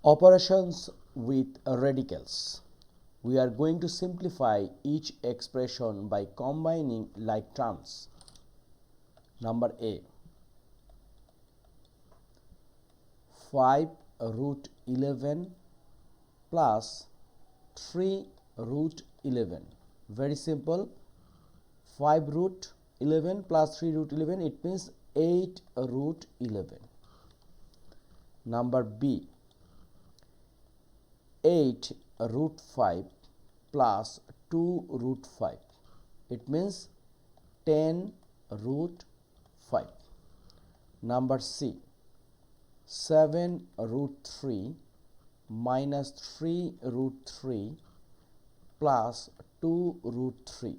Operations with radicals. We are going to simplify each expression by combining like terms. Number A, 5 root 11 plus 3 root 11. Very simple. 5 root 11 plus 3 root 11, it means 8 root 11. Number B, 8 root 5 plus 2 root 5, it means 10 root 5. Number C, 7 root 3 minus 3 root 3 plus 2 root 3.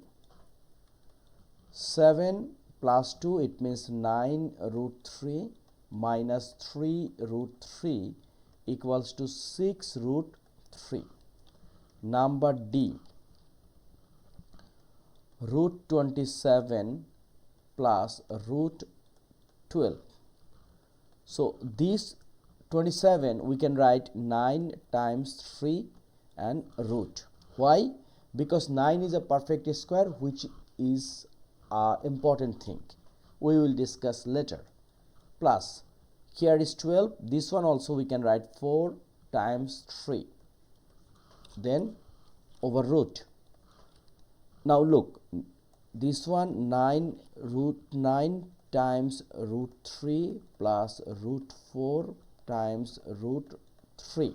7 plus 2, it means 9 root 3 minus 3 root 3 equals to 6 root 3. Number D, root 27 plus root 12. So this 27 we can write 9 times 3 and root. Why? Because 9 is a perfect square, which is an important thing we will discuss later. Plus here is 12, this one also we can write 4 times 3, then over root. Now look, this one 9 root 9 times root 3 plus root 4 times root 3.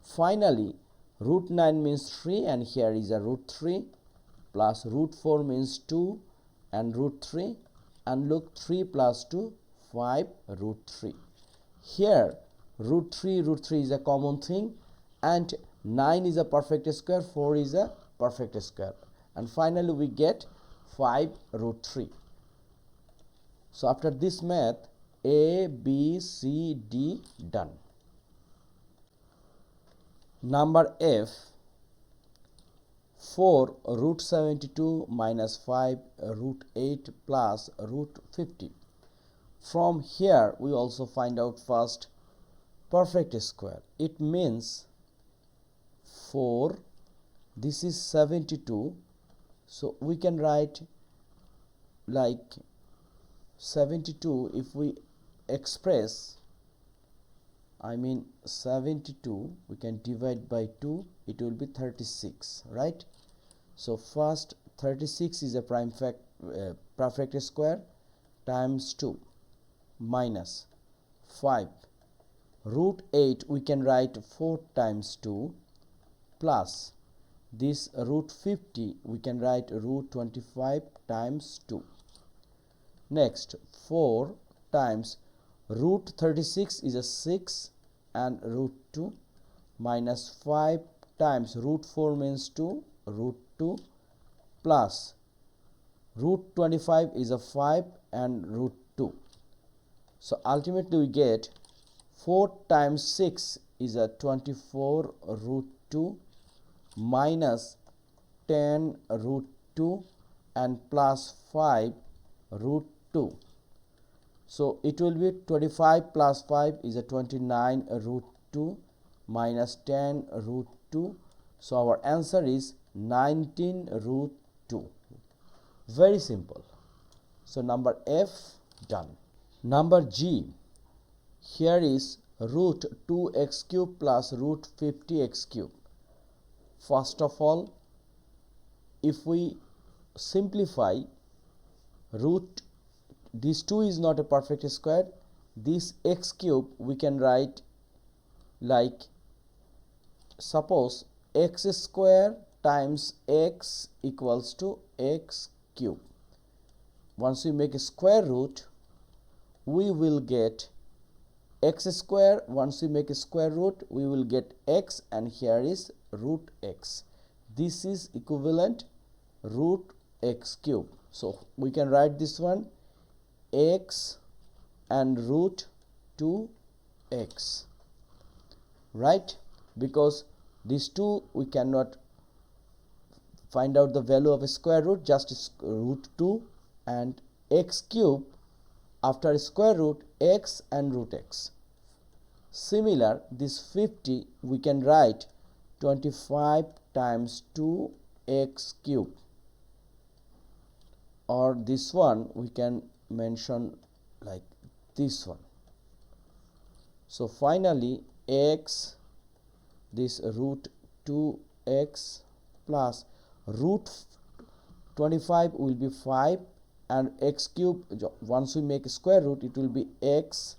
Finally root 9 means 3 and here is a root 3 plus root 4 means 2 and root 3, and look, 3 plus 2, 5 root 3. Here root 3 is a common thing, and 9 is a perfect square, 4 is a perfect square, and finally we get 5 root 3. So after this math, A, B, C, D done. Number F, 4 root 72 minus 5 root 8 plus root 50. From here we also find out first perfect square. It means 4, this is 72, so we can write like 72. If we express, 72, we can divide by 2, it will be 36, right? So first 36 is a perfect square times 2 minus 5 root 8, we can write 4 times 2 plus this root 50, we can write root 25 times 2. Next 4 times root 36 is a 6 and root 2 minus 5 times root 4 means 2 root 2 plus root 25 is a 5 and root 2. So ultimately we get 4 times 6 is a 24 root 2 minus 10 root 2 and plus 5 root 2. So it will be 25 plus 5 is a 29 root 2 minus 10 root 2. So our answer is 19 root 2. Very simple. So number F done. Number G, here is root 2x cube plus root 50x cube. First of all, if we simplify, root, this 2 is not a perfect square, this x cube we can write like, suppose x square times x equals to x cube. Once we make a square root, we will get x square. Once we make a square root, we will get x, and here is root x. This is equivalent root x cube. So we can write this one x and root 2x, right? Because these two we cannot find out the value of a square root, just root 2 and x cube after square root x and root x. Similar, this 50 we can write 25 times 2x cube, or this one we can mention like this one. So finally x, this root 2x plus root 25 will be 5, and x cube, once we make a square root, it will be x,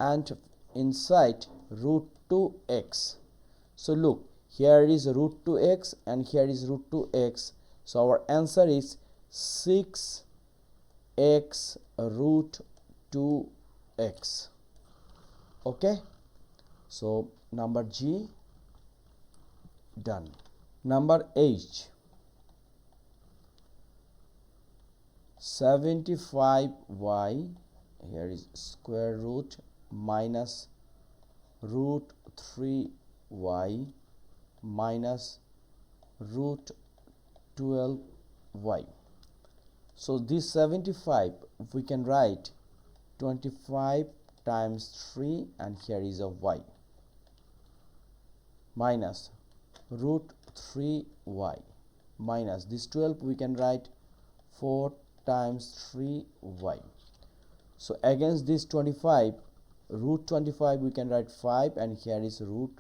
and inside root 2x. So look, here is root 2x and here is root 2x. So our answer is 6x root 2x. Okay, so number G done. Number H, 75y, here is square root minus root 3y minus root 12y. So this 75 we can write 25 times 3, and here is a y, minus root 3y minus this 12 we can write 4 times 3y. So against this 25, root 25 we can write 5, and here is root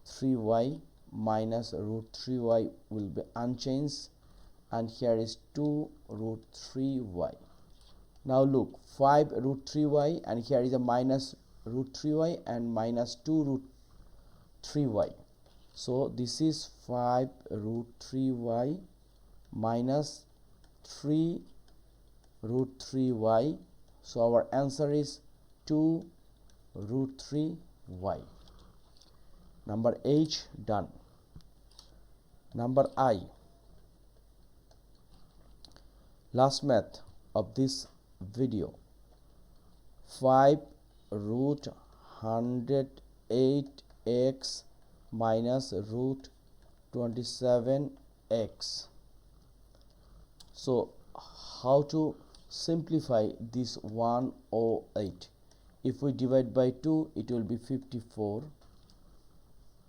3y minus root 3y will be unchanged, and here is 2 root 3y. Now look, 5 root 3y, and here is a minus root 3y and minus 2 root 3y. So this is 5 root 3y minus 3 root 3y. So our answer is 2 root 3y. Number H done. Number I, last math of this video, 5 root 108x minus root 27x. So how to simplify this 108? If we divide by 2, it will be 54,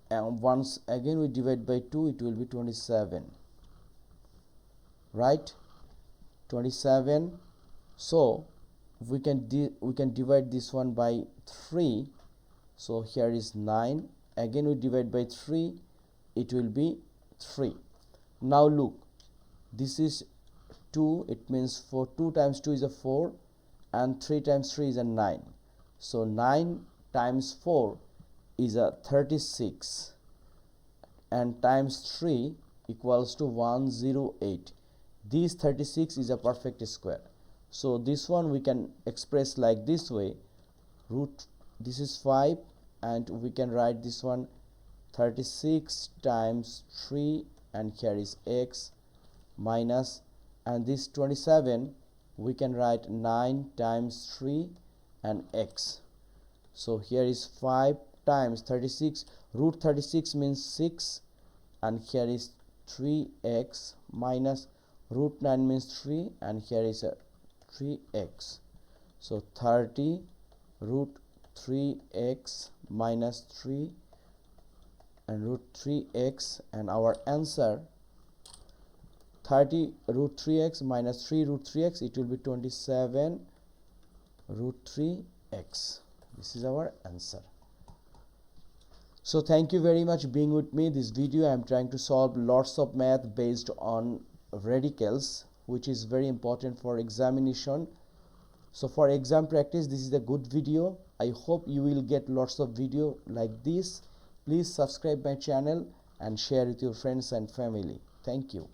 and once again we divide by 2, it will be 27, right? 27. So we can divide this one by 3, so here is 9. Again we divide by 3, it will be 3. Now look, this is 2, it means 4, 2 times 2 is a 4, and 3 times 3 is a 9. So 9 times 4 is a 36, and times 3 equals to 108. This 36 is a perfect square. So this one we can express like this way, root, this is 5, and we can write this one 36 times 3, and here is x minus, and this 27 we can write 9 times 3 and x. So here is 5 times 36, root 36 means 6, and here is 3x minus root 9 means 3, and here is a 3x. So 30 root 3x minus 3 and root 3x, and our answer 30 root 3x minus 3 root 3x, it will be 27 root 3x. This is our answer. So thank you very much being with me. This video I am trying to solve lots of math based on radicals, which is very important for examination. So for exam practice, this is a good video. I hope you will get lots of video like this. Please subscribe my channel and share with your friends and family. Thank you.